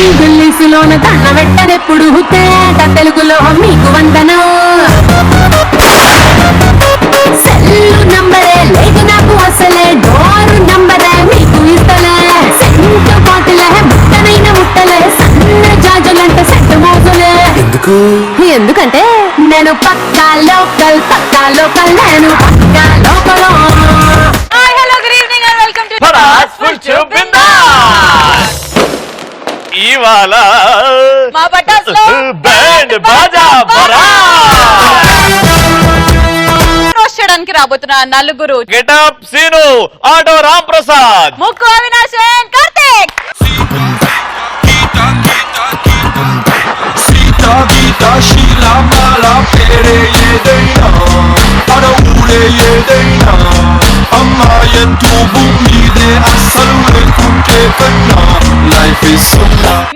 ఇంగ్లీషులోన దండ పెట్టదెప్పుడు తేట తెలుగులో మీకు వందనం. సెల్లు నంబరే లేదు నాకు అసలే, డోరు నంబరే మీకు ఇస్తలే. సెంటు బాటిలే ముట్టనైన ముట్టలే, సన్న జాజులంటే సెట్టు మోజులే. ఎందుకంటే నేను పక్కా లోకల్ నేను పక్కా లోకల్. ఇవాళ మా పటాస్లో బ్యాండ్ బాజా రోస్ట్ చేయడానికి రాబోతున్న నలుగురు గెటప్ సీను, ఆటో రామ్ ప్రసాద్, ముక్కు అవినాష్, కార్తిక్.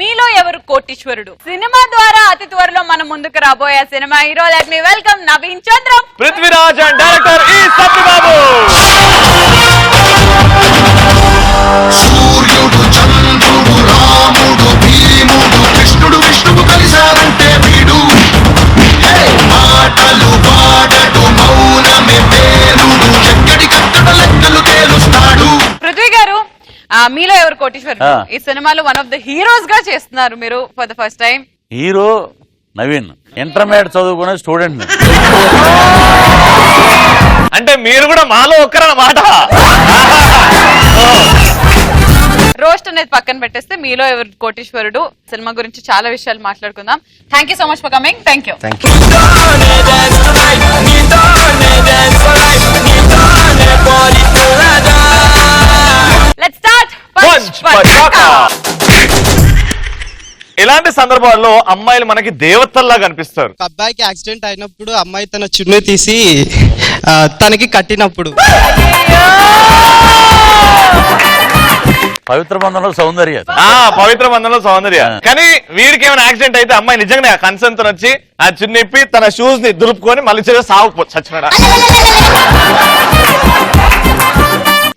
మీలో ఎవరు కోటీశ్వరుడు సినిమా ద్వారా అతి త్వరలో మనం ముందుకు రాబోయే cinema hero. Let me welcome Naveen Chandram, Prithviraj and director ఈ సత్యబాబు. సూర్యుడు, చంద్రుడు, రాముడు, భీముడు, కృష్ణుడు, విష్ణువు కలిశారంటే వీడు. మాటలు పాడడు, మౌనమే పేరుడు, ఎక్కడి కట్టడ లెక్కలు తేలుస్తాడు. పృథ్వీ గారు, మీలో ఎవరు కోటీశ్వరుడు ఈ సినిమాలో వన్ ఆఫ్ ద హీరోస్ గా చేస్తున్నారు మీరు for the first time. Hero Naveen, intermediate చదువుకునే స్టూడెంట్. అంటే మీరు కూడా మాలో ఒక్కరన్నమాట. రోస్ట్ అనేది పక్కన పెట్టేస్తే మీలో ఎవరు కోటీశ్వరుడు సినిమా గురించి చాలా విషయాలు మాట్లాడుకుందాం. Thank you so much for coming. Thank you. Let's start. ఇలాంటి సందర్భాల్లో అమ్మాయిలు మనకి దేవతల్లా కనిపిస్తారు. ఒక అబ్బాయికి యాక్సిడెంట్ అయినప్పుడు అమ్మాయి తన చున్నీ తీసి తనకి కట్టినప్పుడు పవిత్ర బంధంలో సౌందర్య, పవిత్ర బంధంలో సౌందర్య. కానీ వీడికి ఏమైనా యాక్సిడెంట్ అయితే అమ్మాయి నిజంగా కన్సర్న్ తో వచ్చి ఆ చున్నిప్పి తన షూస్ ని దులుపుకొని మళ్ళీ సాగు చచ్చినాడా.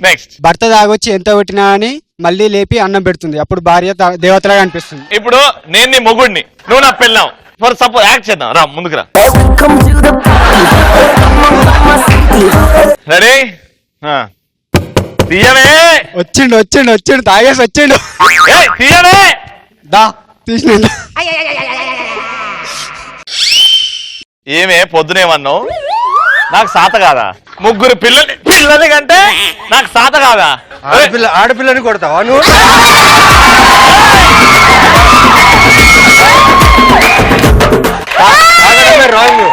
నెక్స్ట్, భర్త తాగొచ్చి ఎంత కొట్టినా అని మళ్ళీ లేపి అన్నం పెడుతుంది, అప్పుడు భార్య దేవతలాగా అనిపిస్తుంది. ఇప్పుడు నేను నీ మొగుడిని, నువ్వు నా పెళ్ళాం. ఫర్ సపోజ్ యాక్ట్ చేద్దాం, రా ముందుకు రా. రెడీ? తీయవే. వచ్చిండు తాగేసి వచ్చిండు. తీయవే. దా తీసిన. ఏమే పొద్దునేమన్నావు? నాకు సాత కాదా? ముగ్గురు పిల్లలు కంటే నాకు సాత కాదా? ఆడపిల్లని కొడతావా నువ్వు? రాంగ్.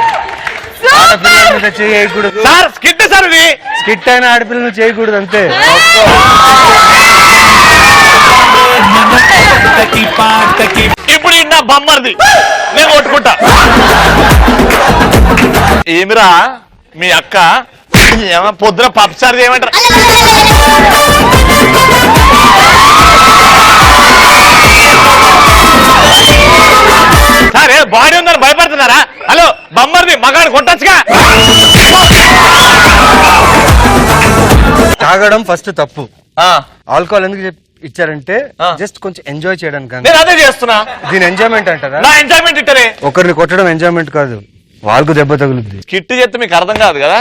ఆడపిల్లలు చేయకూడదు సార్. స్కిట్ సార్, ఇది స్కిట్ అయిన ఆడపిల్లలు చేయకూడదు అంతే. ఇప్పుడు నా బొమ్మది నేను కొట్టుకుంటా. ఏమిరా మీ అక్క పొద్దున పప్పుచారు చేయమంటారు? సరే బాడీ ఉందని భయపడుతున్నారా? హలో బొమ్మది మగాడు కొట్టచ్చుగా. తాగడం ఫస్ట్ తప్పు. ఆల్కహాల్ ఎందుకు ఇచ్చారంటే జస్ట్ కొంచెం ఎంజాయ్ చేయడానికి. నేను అదే చేస్తున్నా. దీని ఎంజాయ్మెంట్ అంటారా? నా ఎంజాయ్మెంట్ ఇట్టనే. ఒకరిని కొట్టడం ఎంజాయ్మెంట్ కాదు, వాళ్ళకు దెబ్బ తగులుద్ది. కిట్టు చెప్తే మీకు అర్థం కాదు కదా.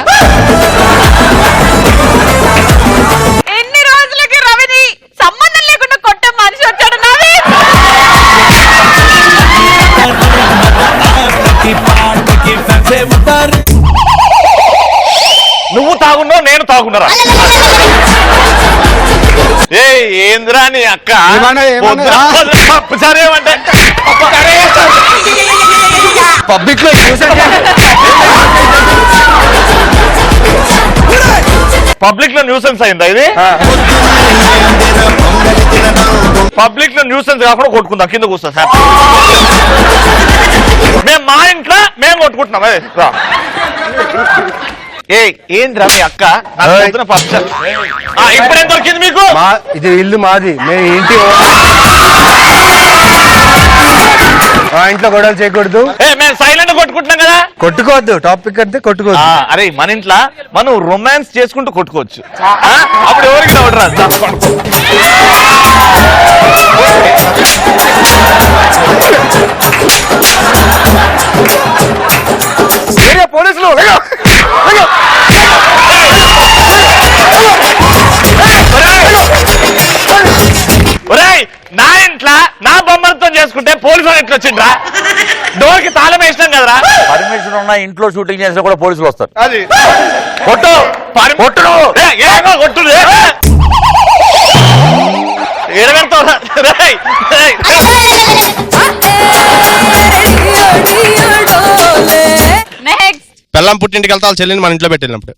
ఎన్ని రోజులకి రవిని సంబంధం లేకుండా కొట్టే మనిషి వచ్చాడు నవీన్. నువ్వు తాగున్నావు, నేను తాగున్నారా? ఏ ఏంద్రా నీ అక్క పప్పుచారు ఏమంటే పబ్లిక్ లో పబ్లిక్ లో న్యూసెన్స్ అయిందా ఇది? పబ్లిక్ లో న్యూసెన్స్ కాకుండా కొట్టుకుందాం, కింద కూర్చో సార్. మేము మా ఇంట్లో మేము కొట్టుకుంటున్నాం. రా. ఏంద్రా మీ అక్క పప్పుచారు ఇప్పుడేం దొరికింది మీకు? ఇది ఇల్లు మాది, మేము ఇంటి మా ఇంట్లో గొడవలు చేయకూడదు. మేము సైలెంట్ కొట్టుకుంటున్నాం కదా. కొట్టుకోవద్దు, టాపిక్ అంటే కొట్టుకోవద్దు. అరే మన ఇంట్లో మనం రొమాన్స్ చేసుకుంటూ కొట్టుకోవచ్చు. అప్పుడు ఎవరికి రావడం చేసుకుంటే పోలీసు వాళ్ళు ఎట్లా వచ్చిండ్రా? డోర్ కి తాళం వేసినాం కదరా. పర్మిషన్ ఉన్న ఇంట్లో షూటింగ్ చేసినా కూడా పోలీసులు వస్తారు. అది కొట్టు కొట్టు నువ్వు. కొట్టు ఎడగడతావు. నెక్స్ట్ పెళ్ళం పుట్టింటికి వెళ్తా వాళ్ళ చెల్లిని మన ఇంట్లో పెట్టినప్పుడు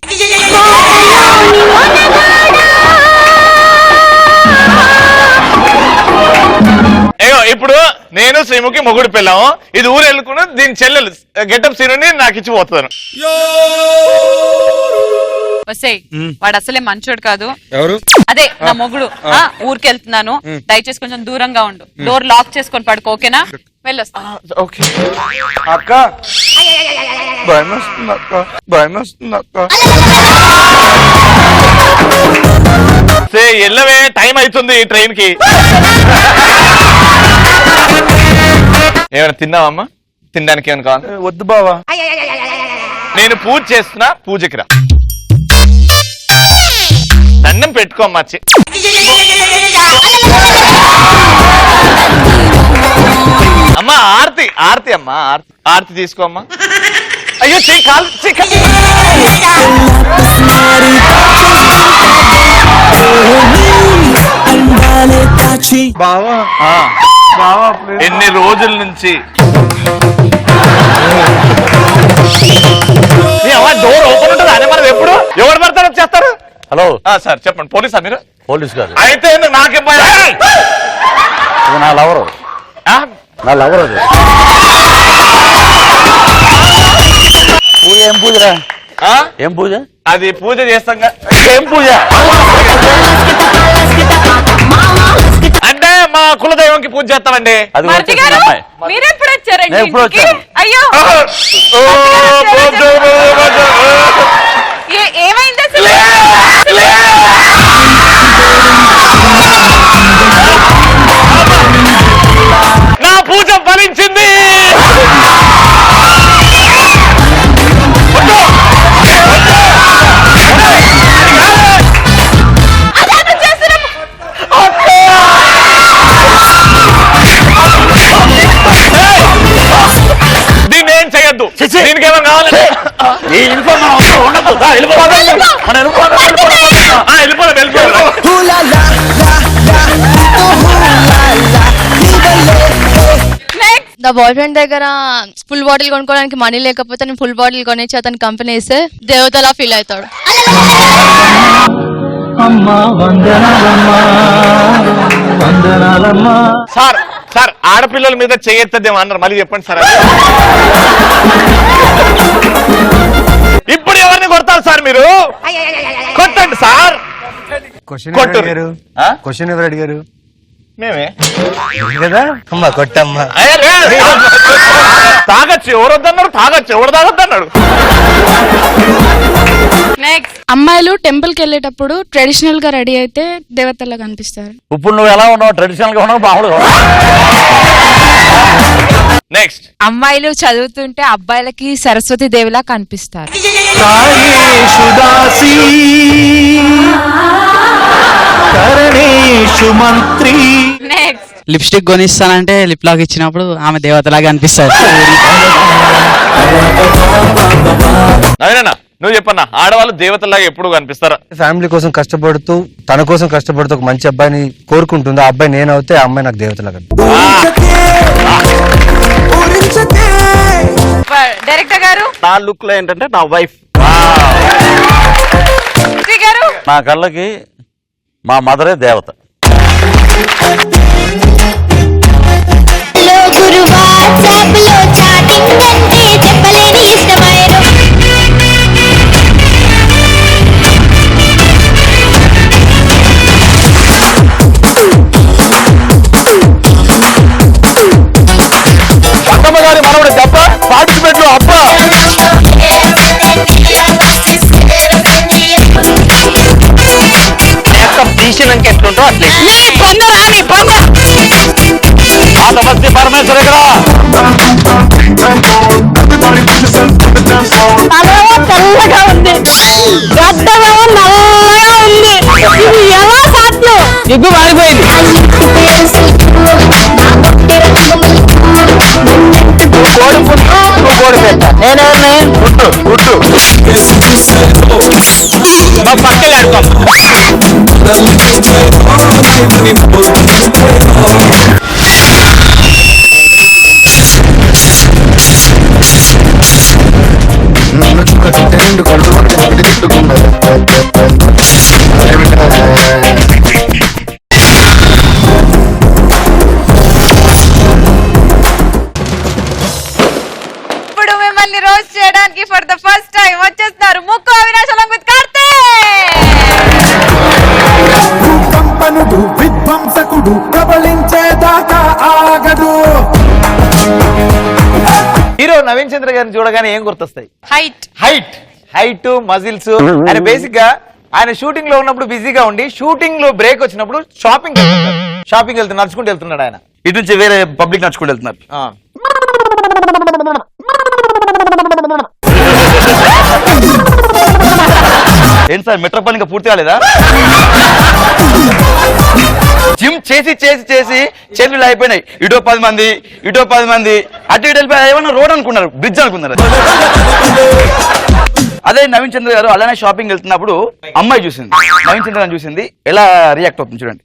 ఏగో ఇప్పుడు నేను శ్రీముఖి మొగుడు పెళ్ళాము. ఇది ఊరు వెళ్ళుకుని దీని చెల్లెలు గెటప్ సీనుని నాకు ఇచ్చిపోతాను. వస్తాయి వాడు అసలే మంచోడు కాదు. ఎవరు? అదే నా మొగుడు. ఊరికి వెళ్తున్నాను, దయచేసి కొంచెం దూరంగా ఉండు. డోర్ లాక్ చేసుకొని పడుకో, ఓకేనా? వెళ్ళొస్తా. ఓకే అక్క, భయం వస్తుంది అక్క, భయం వస్తుంది అక్క. ఎల్లవే, టైం అవుతుంది ట్రైన్ కి. ఏమైనా తిన్నావమ్మా? తినడానికి ఏమైనా కావాలి? వద్దు బావా. నేను పూజ చేస్తున్నా, పూజకి రా. దండం పెట్టుకోమ్మా. అమ్మా ఆర్తి, ఆర్తి అమ్మా, ఆర్తి, ఆర్తి తీసుకోమ్మా. అయ్యో చెయ్యి, కాలు బావా ఎన్ని రోజుల నుంచి డోర్ ఓపెన్ ఉంటుంది అదే. మనం ఎప్పుడు ఎవరు పడతారో చేస్తారు. హలో సార్ చెప్పండి. పోలీసా మీరు? పోలీస్ గారు అయితే నాకే నా లవరు, నా లవరు. అది పూజ ఏం పూజరా? ఏం పూజ? అది పూజ చేస్తాం. ఏం పూజ అంటే మా కులదైవంకి పూజ చేస్తామండి. అది మరిది గారు, మీరెప్పుడు వచ్చారండి? నేను ఎప్పుడు ఇంటికి? వచ్చాను? అయ్యో ఏమైంది అసలు? నా పూజ ఫలించింది. దీన్ని ఏం చేయొద్దు. దీనికి ఏమైనా కావాలంటే నా బాయ్ ఫ్రెండ్ దగ్గర ఫుల్ బాటిల్ కొనుక్కోవడానికి మనీ లేకపోతే నేను ఫుల్ బాటిల్ కొనేసి అతను కంపెనీ వేస్తే దేవతలా ఫీల్ అవుతాడు. సార్ సార్ ఆడపిల్లల మీద చేయొద్దదేమో అన్నారు, మళ్ళీ చెప్పండి సార్. ఇప్పుడు ఎవరిని కొడతారు సార్ మీరు? కొట్టండి సార్. క్వశ్చన్ ఎవరు అడిగారు? మేమే కదా అమ్మా, కొట్టమ్మా. తాగొచ్చు, ఎవరు వద్దన్నారు? తాగొచ్చు, ఎవరు తాగొద్దు అన్నాడు. అమ్మాయిలు టెంపుల్ కి వెళ్ళేటప్పుడు ట్రెడిషనల్ గా రెడీ అయితే దేవతలా కనిపిస్తారు. ఇప్పుడు నువ్వు ఎలా ఉన్నావు? ట్రెడిషనల్ గా ఉన్నావు, మామూలుగా నెక్స్ట్ అమ్మాయిలు చదువుతుంటే అబ్బాయిలకి సరస్వతి దేవిలా కనిపిస్తారు. లిప్స్టిక్ కొనిస్తానంటే లిప్ లాక్ ఇచ్చినప్పుడు ఆమె దేవతలాగా అనిపిస్తారు. నవీనన్నా నువ్వు చెప్పన్నా, ఆడవాళ్ళు దేవతలాగా ఎప్పుడు కనిపిస్తారా? ఫ్యామిలీ కోసం కష్టపడుతూ, తన కోసం కష్టపడుతూ ఒక మంచి అబ్బాయిని కోరుకుంటుంది. ఆ అబ్బాయి నేనవుతే ఆ అమ్మాయి నాకు దేవతలాగా. డైరెక్టర్ గారు, నా లుక్ లో ఏంటంటే నా వైఫ్. నా కళ్ళకి మా మదరే దేవత. గారి మనవడు దెబ్బ పార్టిసిపేట్ లో అబ్బా. తీసినాక ఎట్లుంటో అట్లే సమస్య పరమేశ్వర ఇక్కడ తెల్లగా ఉంది, గడ్డగా నల్లగా ఉంది. ఇది ఎలా సాధ్యం? ఎగ్గు మారిపోయింది. నన్ను చుక్కటి రెండు కళ్ళు పట్టుకుని తిట్టుకున్నది. ఇప్పుడు మిమ్మల్ని రోస్ట్ చేయడానికి ఫర్ ద ఫస్ట్ టైం వచ్చేస్తున్నారు ముక్కు అవినాష్ along with కార్తీక్. కంపనుడు విధ్వంసకుడు కబళించేదాకా ఆగడు. హీరో నవీన్ చంద్ర గారిని చూడగానే ఏం గుర్తొస్తాయి? Height muscles. ఆయన బేసిక్ గా ఆయన షూటింగ్ లో ఉన్నప్పుడు బిజీగా ఉండి షూటింగ్ లో బ్రేక్ వచ్చినప్పుడు షాపింగ్ వెళ్తున్నారు, నడుచుకుంటూ వెళ్తున్నాడు ఆయన. ఇటు నుంచి వేరే పబ్లిక్ నడుచుకుంటూ వెళ్తున్నారు. ఏంటి సార్ మెట్రో పని ఇంకా పూర్తి కాలేదా? జిమ్ చేసి చేసి చేసి చెల్లులు అయిపోయినాయి. ఇటో 10 మంది ఇటో 10 మంది అటు ఇటు వెళ్ళిపోయి ఏమన్నా రోడ్ అనుకున్నారు, బ్రిడ్జ్ అనుకున్నారు. అదే నవీన్ చంద్ర గారు అలానే షాపింగ్ వెళ్తున్నప్పుడు అమ్మాయి చూసింది, నవీన్ చంద్ర గారిని చూసింది. ఎలా రియాక్ట్ అవుతుంది చూడండి.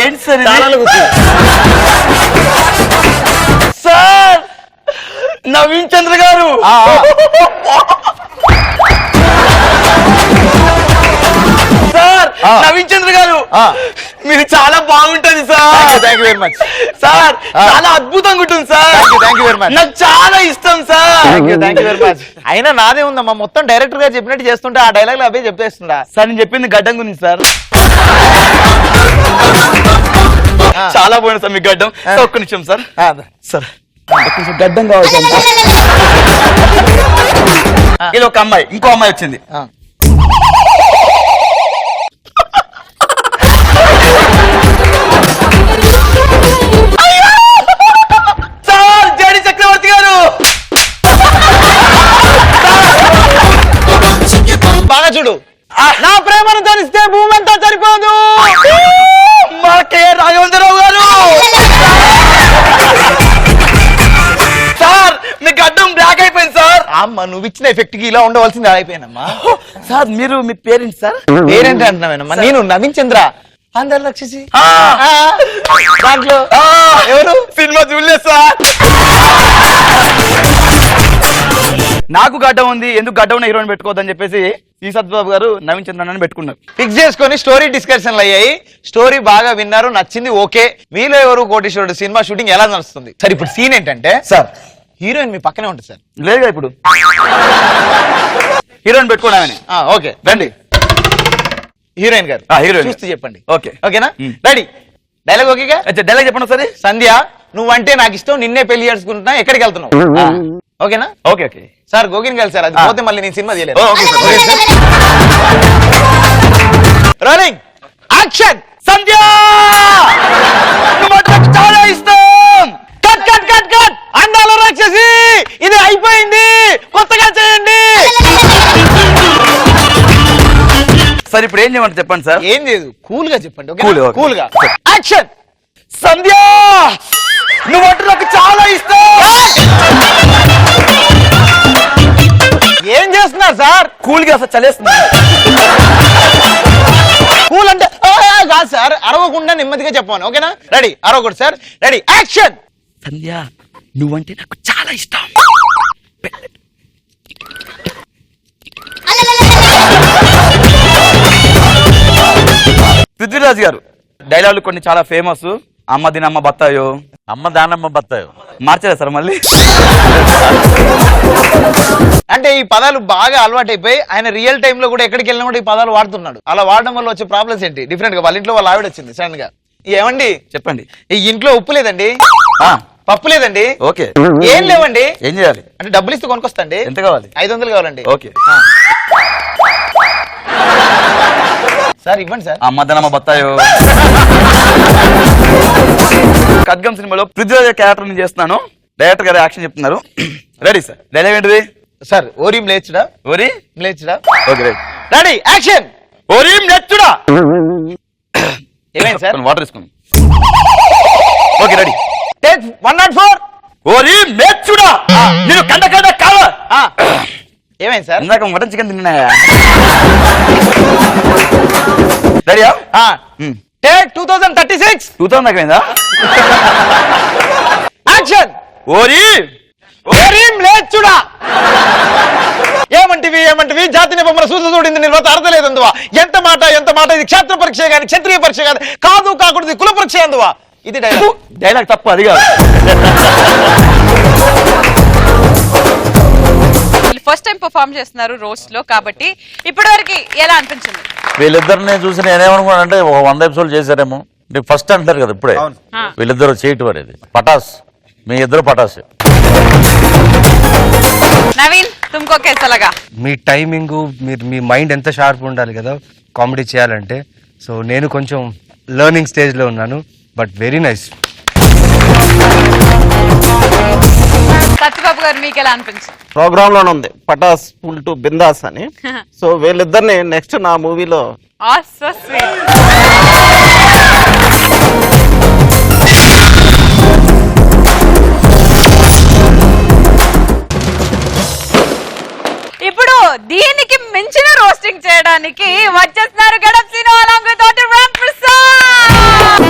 ఏంటి సార్ సార్ నవీన్ చంద్ర గారు సార్ నవీన్ చంద్ర గారు మీరు చాలా బాగుంటది sir. Thank you very much sir చాలా అద్భుతంగా ఉంటుంది sir. Thank you very much. నాకు చాలా ఇష్టం sir. Thank you very much. అయినా నాదే ఉందమ్మా, మొత్తం డైరెక్టర్ గారు చెప్పినట్టు చేస్తుంటే ఆ డైలాగ్ అవే చెప్పేస్తుందా? సార్ నేను చెప్పింది గడ్డం గురించి సార్. చాలా బాగుంది సార్ మీ గడ్డం. ఒక్క నిమిషం సార్. సార్ కొంచెం గడ్డం కావాలి. ఇలా ఒక అమ్మాయి ఇంకో అమ్మాయి వచ్చింది. సార్ జేడి చక్రవర్తి గారు బాగా చూడు. నా ప్రేమను తెలిస్తే భూమి అంతా సరిపోదు. మా కే రాఘవేంద్రరావు గారు. సార్ మీ గడ్డం బ్లాక్ అయిపోయింది సార్. అమ్మ నువ్వు ఇచ్చిన ఎఫెక్ట్ కి ఇలా ఉండవలసింది అయిపోయినమ్మా. సార్ మీరు మీ పేరెంట్స్ సార్? పేరేంటి అంటున్నావేనమ్మా? నేను నవీన్ చంద్ర అందరు లక్షసి దాంట్లో ఎవరు సినిమా చూడలేదు సార్. నాకు గడ్డం ఉంది, ఎందుకు గడ్డం ఉన్న హీరోని పెట్టుకోవద్దని చెప్పేసి ఈ సత్బాబు గారు నవీన్ చంద్రని పెట్టుకున్నారు. ఫిక్స్ చేసుకొని స్టోరీ డిస్కషన్లు అయ్యాయి. స్టోరీ బాగా విన్నారు, నచ్చింది. ఓకే, మీలో ఎవరు కోటీశ్వరుడు సినిమా షూటింగ్ ఎలా నడుస్తుంది? సరే ఇప్పుడు సీన్ ఏంటంటే సార్ హీరోయిన్ మీ పక్కనే ఉంటుంది సార్. లేదుగా ఇప్పుడు హీరోయిన్ పెట్టుకోవడామని. ఓకే రండి. హీరోయిన్ గారు హీరోయిన్ చూస్తూ చెప్పండి. ఓకే ఓకేనా? రెడీ. డైలాగ్ ఓకేగా? డైలాగ్ చెప్పండి సరే. సంధ్య నువ్వంటే నాకు ఇష్టం, నిన్నే పెళ్లి చేసుకుంటున్నా, ఎక్కడికి వెళ్తున్నావు? ఓకేనా? ఓకే ఓకే సార్ గోగిన్ గారు సార్, అది పోతే మళ్ళీ నేను సినిమా చేయలేదు. Rolling action. సంధ్య నువ్వు నాకు చాలా ఇష్టం. Cut cut cut cut. అందాల రాక్షసి ఇది అయిపోయింది, కొత్తగా చేయండి. సార్ ఇప్పుడు ఏం చేయమంటే చెప్పండి సార్. ఏం లేదు, కూల్ గా చెప్పండి. Cool, okay. కూల్ గా యాక్షన్. సంధ్య నువ్వు నాకు చాలా ఇష్టం. ఏం చేస్తున్నారు సార్? కూల్ గా సార్ చలేస్తుంది. కూల్ అంటే కాదు సార్, అరవకుండా నెమ్మదిగా చెప్పాను. ఓకేనా? రెడీ? అరవకూడదు సార్. Ready action. సంధ్య నువ్వంటే నాకు చాలా ఇష్టం. పృథ్వీరాజ్ గారు డైలాగులు కొన్ని చాలా ఫేమస్. అమ్మ దీనమ్మ బత్తాయో, అమ్మ దానమ్మ బత్తాయో మార్చలే సార్ మళ్ళీ. అంటే ఈ పదాలు బాగా అలవాటు అయిపోయి ఆయన రియల్ టైమ్ లో కూడా ఎక్కడికి వెళ్ళినా కూడా ఈ పదాలు వాడుతున్నాడు. అలా వాడడం వల్ల వచ్చే ప్రాబ్లమ్స్ ఏంటి? డిఫరెంట్ గా వాళ్ళ ఇంట్లో వాళ్ళ ఆవిడ వచ్చింది సడన్ గా, ఏమండి చెప్పండి. ఈ ఇంట్లో ఉప్పు లేదండి, పప్పు లేదండి, ఓకే ఏం లేవండి, ఏం చేయాలి అంటే డబ్బులు ఇస్తే కొనుకొస్తాండి. ఎంత కావాలి? 500 కావాలండి. ఓకే సార్ ఇవ్వండి సార్. అమ్మ దీనమ్మ బత్తాయో. ఖడ్గం సినిమాలో పృథ్వీరాజ్ క్యారెక్టర్ నేను చేస్తున్నాను. డైరెక్టర్ గారు యాక్షన్ చెప్తున్నారు. Ready sir. డైలాగ్ ఏంటిది? సార్ ఓరిం లేచుడా ఓరి లేచుడా ఓకే రైట్ రెడీ యాక్షన్ ఓరిం నెచ్చుడా ఏమైంది సార్ వాటర్ తీసుకుని ఓకే రెడీ టేక్ 104 ఓరిం నెచ్చుడా నేను కండ కండ కావ ఏమైంది సార్ ఇందాక మటన్ చికెన్ తిన్నాయా రెడీయా టేక్ 2036 2000 దాకా అయిందా యాక్షన్ ఓరి ఓరిం లేచుడా ఏమంటివి జాతిని బొమ్మల సూచన చూడింది నిర్వాత అర్థలేదందువా ఎంత మాట ఇది క్షేత్ర పరీక్ష గాని క్షత్రియ పరీక్ష కాదు కాకూడదు కుల పరీక్ష అందువా ఇది డైలాగ్ తప్పు అది కాదు ఫస్ట్ టైం పర్ఫామ్ చేస్తున్నారు రోస్ట్ లో కాబట్టి ఇప్పటి వరకు ఎలా అనిపించింది? వీళ్ళిద్దరిని చూసి నేనేమనుకున్నాను అంటే 100 ఎపిసోడ్ చేశారేమో అంటే ఫస్ట్ అంటారు కదా ఇప్పుడే వీళ్ళిద్దరు చేయటం అనేది పటాస్ మీ ఇద్దరు పటాస్ నవీన్ తుమ్కో కేసలగా మీ టైమింగ్ మీరు మీ మైండ్ ఎంత షార్ప్ ఉండాలి కదా కామెడీ చేయాలంటే. సో నేను కొంచెం లెర్నింగ్ స్టేజ్ లో ఉన్నాను బట్ వెరీ నైస్. సత్యబాబు గారు మీకు ఎలా అనిపించింది? ప్రోగ్రామ్ లోనే ఉంది పటాస్ ఫుల్ టు బిందాస్ అని. సో వీళ్ళిద్దరిని నెక్స్ట్ నా మూవీలో సో స్వీట్. ఇప్పుడు దీనికి మించిన రోస్టింగ్ చేయడానికి వచ్చేస్తున్నారు Getup Seenu along with doctor Ram Prasad.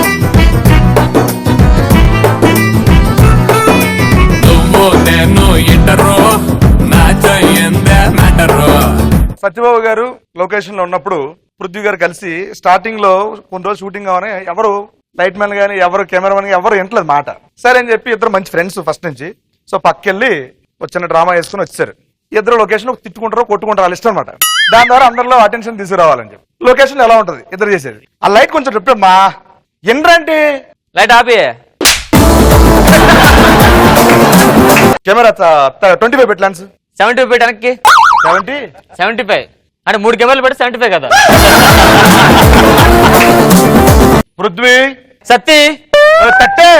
Satyababu గారు లొకేషన్ లో ఉన్నప్పుడు పృథ్వీ గారు కలిసి స్టార్టింగ్ లో కొన్ని రోజులు షూటింగ్ కావని ఎవరు లైట్ మ్యాన్ గానీ ఎవరు కెమెరామెన్ ఎవరు వింటలేదు మాట. సరే అని చెప్పి ఇద్దరు మంచి ఫ్రెండ్స్ ఫస్ట్ నుంచి. సో పక్కెళ్ళి వచ్చిన డ్రామా వేసుకుని వచ్చారు. ఇద్దరు లొకేషన్ లో తిట్టుకుంటారు కొట్టుకుంటారు వాళ్ళ ఇష్టం అనమాట. దాని ద్వారా అందరిలో అటెన్షన్ తీసుకురావాలని చెప్పి లొకేషన్ ఎలా ఉంటది ఇద్దరు చేసేది. ఆ లైట్ కొంచెం రిప్ట్ మా ఎండ్రంటే లైట్ ఆపి కెమెరా 25 పెట్టాన్స్ 75 పెట్టడానికి 75 అంటే 3 కెమెరాలు పెడితే 75 కదా. పృథ్వీ సత్తి తట్టే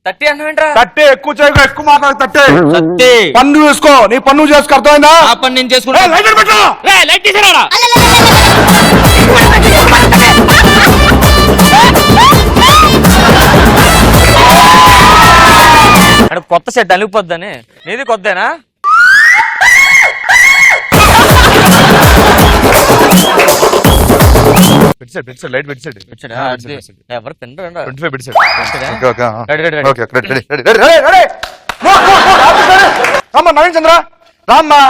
తట్టి అన్నవేంట్రా? తట్టే ఎక్కువ చేయకు ఎక్కువ మాట్లాడు తట్టే సత్తి పన్ను వేసుకో నీ పన్ను చేసుకో అర్థమైందా? ఆ పని నేను చేసుకుంటా. లైట్ తీసేరా అంటే కొత్త సెట్ అలిగిపోద్దని నీది కొత్తేనా? లైట్ పెట్టాడు ఎవరు తింటారా? 25 పెట్టాడు. నవీన్ చంద్ర రామ్మా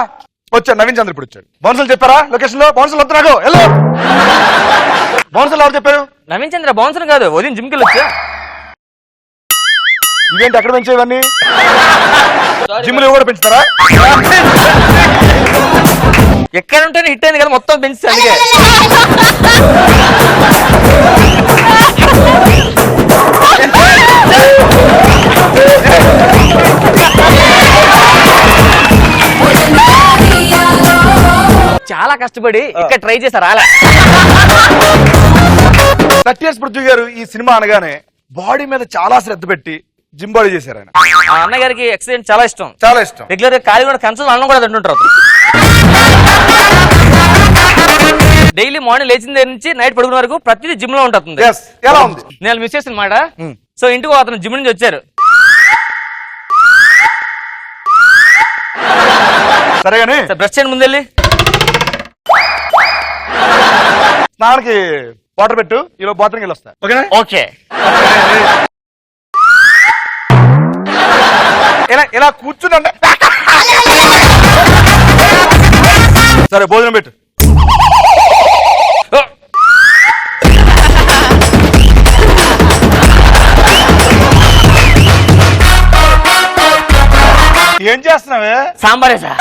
వచ్చాడు. నవీన్ చంద్ర ఇప్పుడు వచ్చాడు. బౌన్సర్లు చెప్పారా లొకేషన్ లో? బౌన్సర్లు వస్తున్నాడు హలో బౌన్సర్లు ఎవరు చెప్పారు? నవీన్ చంద్ర బౌన్సర్ కాదు ఉదయం జిమ్కి వచ్చా. ఇవేంటి ఎక్కడ పెంచేవన్నీ? జిమ్ లో కూడా పెంచుతారా? ఎక్కడ ఉంటేనే హిట్ అయింది కదా మొత్తం పెంచి అందుకే. చాలా కష్టపడి ఇక్కడ ట్రై చేశారు అలా. 30 years పృథ్వీ గారు ఈ సినిమా అనగానే బాడీ మీద చాలా శ్రద్ధ పెట్టి జిమ్ బాడీ చేశారు ఆయన. ఆ అన్నగారికి ఎక్సర్సైజ్ చాలా ఇష్టం. చాలా ఇష్టం. రెగ్యులర్ గా ఖాళీ కూడా కంచం అన్నం కూడా తింటుంటారు. డైలీ మార్నింగ్ లేచిన దగ్గర నుంచి నైట్ పడుకునే వరకు ప్రతిదీ జిమ్ లో ఉంటుంది. ఎలా ఉంది? నేను మిస్ చేసిన మాట. సో ఇంటికి అతను జిమ్ నుంచి వచ్చారు. సరేగాని బ్రష్ చేయండి ముందెళ్ళి స్నానానికి వాటర్ పెట్టు. ఈలో బాత్రూమ్కి వెళ్ళి వస్తా. ఓకేనా? ఓకే. ఇలా కూర్చుందంటే సరే భోజనం పెట్టు. ఏం చేస్తున్నావే? సాంబారే సార్.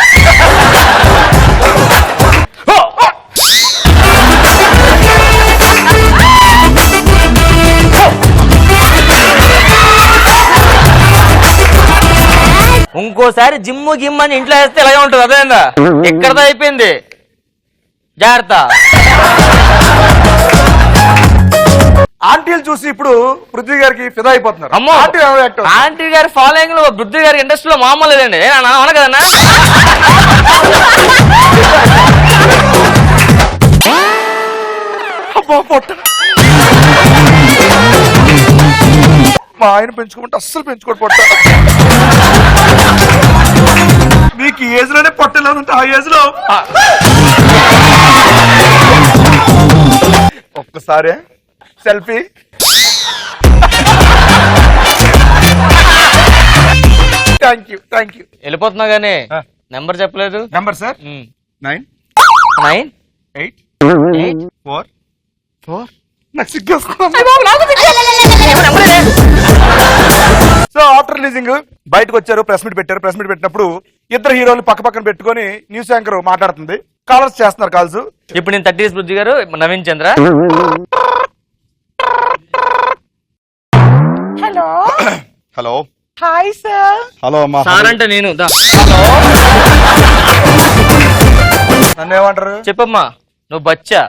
ఇంకోసారి జిమ్ గిమ్ అని ఇంట్లో వేస్తే ఇలాగే ఉంటుంది. అదేందా ఎక్కడదా అయిపోయింది జాగ్రత్త. ఆంటీలు చూసి ఇప్పుడు పృథ్వీ గారికి ఫిదా అయిపోతున్నారు. అమ్మో. ఆంటీ ఎవరు యాక్టర్? ఆంటీ గారి ఫాలోయింగ్ లో పృథ్వీ గారి ఇండస్ట్రీలో మామూలు లేదండి అవును కదన్నా. అబ్బా, పొట్ట. మా ఆయన పెంచుకుంటే అస్సలు పెంచుకోడు పొట్ట. మీకు ఈ ఏజ్ లోనే పొట్టలో ఉంటే ఆ ఏజ్ లో ఒక్కసారి సెల్ఫీ. Thank you. వెళ్ళిపోతున్నా గానీ నెంబర్ చెప్పలేదు. నెంబర్ సార్ 9 9 8 4 నాకు సిగ్గేస్తుంది. సో ఆఫ్టర్ రిలీజింగ్ బయటకు వచ్చారు, ప్రెస్ మీట్ పెట్టారు. ప్రెస్ మీట్ పెట్టినప్పుడు ఇద్దరు హీరోలు పక్క పక్కన పెట్టుకొని న్యూస్ యాంకర్ మాట్లాడుతుంది, కాలర్స్ చేస్తున్నారు కాల్స్. ఇప్పుడు నేను 30 పృథ్వీ గారు, Naveen Chandra. Hello hello hi sir. Hello అమ్మా. సార్ అంటే నేను నన్ను ఏమంటారు? చెప్పమ్మా. నువ్వు బచ్చా.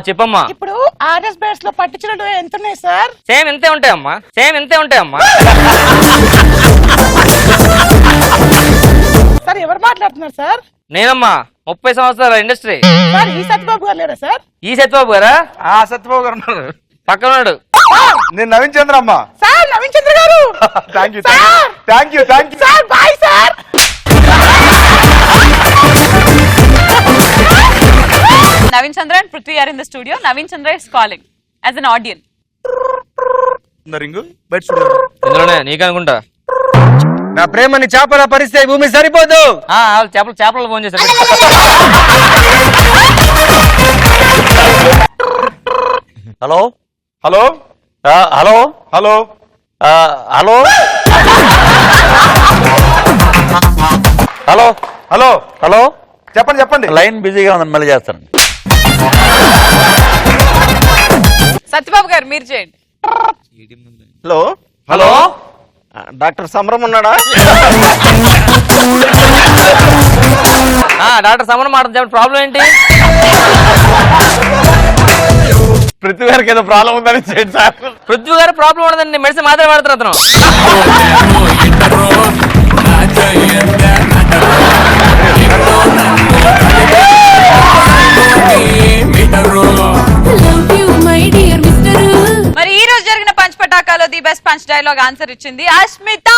చెప్పమ్మా. ఇప్పుడు ఆర్ఎస్ బ్యాట్స్ లో పట్టించడం ఎంత ఉన్నాయి సార్? సేమ్ ఎంతే ఉంటాయమ్మా. సార్ ఎవరు మాట్లాడుతున్నారు సార్? నేనమ్మా. 30 సంవత్సరాల ఇండస్ట్రీ. సార్ ఈ సత్యబాబు గారు లేరా సార్? ఈ సత్యబాబు గారా? సత్యబాబు గారు ఉన్నారు పక్కనాడు. నేను నవీన్ చంద్ర అమ్మా. Sir Naveen Chandra garu. Thank you sir bye sir. Naveen Chandra and Prithvi are in the studio. Naveen Chandra is calling as an audience. Ring బయట చూడు. ఇందులోనే నీకు అనుకుంటా. నా ప్రేమని చేపల పరిస్థితి భూమి సరిపోదు. చేపలు ఫోన్ చేశారు. Hello hello hello hello hello hello hello hello చెప్పండి. లైన్ బిజీగా ఉందని మళ్ళీ చేస్తాను. సత్యబాబు గారు మీరు చేయండి. హలో హలో డాక్టర్ సమరం ఉన్నాడా? డాక్టర్ సమరం మాట చెప్పండి. ప్రాబ్లం ఏంటి? పృథ్వీ గారికి ఏదో ప్రాబ్లం ఉందని చేయండి సార్. పృథ్వీ గారు ప్రాబ్లం ఉండదండి, మెడిసిన్ మాత్రమే వాడతారు అతను. మరి ఈ రోజు జరిగిన పంచ్ పటాకాలో the best punch dialogue answer ఇచ్చింది అస్మిత.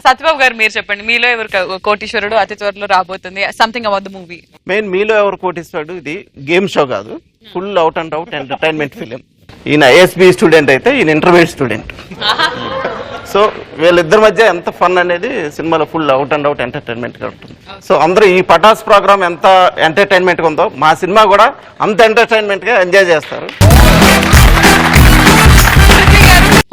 సత్యబాబు గారు మీరు చెప్పండి, మీలో ఎవరు కోటీశ్వరుడు అతి త్వరలో రాబోతుంది? Something about the movie. Main మీలో ఎవరు కోటిస్తాడు? ఇది గేమ్ షో కాదు, full out and out entertainment film. ఈయన ASB స్టూడెంట్ అయితే ఈయన ఇంటర్మీడియట్ స్టూడెంట్. సో వీళ్ళిద్దరి మధ్య ఎంత ఫన్ అనేది సినిమాలో full out and out entertainment గా ఉంటుంది. సో అందరూ ఈ పటాస్ ప్రోగ్రామ్ ఎంత ఎంటర్టైన్మెంట్ గా ఉందో మా సినిమా కూడా అంత ఎంటర్టైన్మెంట్ గా ఎంజాయ్ చేస్తారు.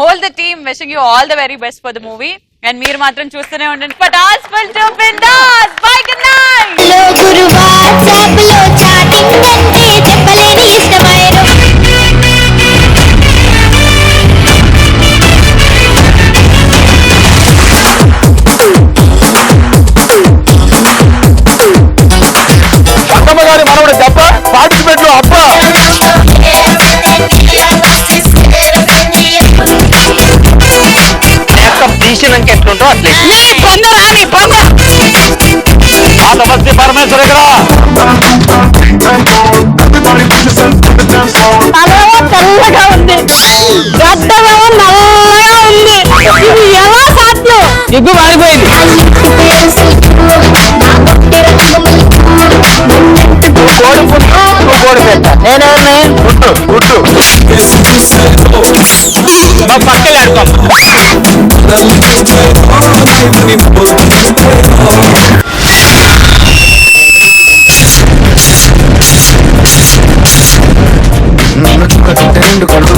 Whole the team wishing you all the very best for the movie. And మీరు మాత్రం చూస్తూనే ఉండండి Patas full to Bindaas. Bye good night. అత్తమ్మగారి మనవడు దెబ్బ పార్టిసిపేట్ లో అబ్బా. ఎట్లుంటో అట్లే పరమేశ్వర ఇక్కడ తెల్లగా ఉంది, గడ్డమేమో నల్లగా ఉంది. ఇది ఎలా సాధ్యం? ఎగ్గు మారిపోయింది. పక్కలే ఆడుకోం. నన్ను చుక్క రెండు కళ్ళు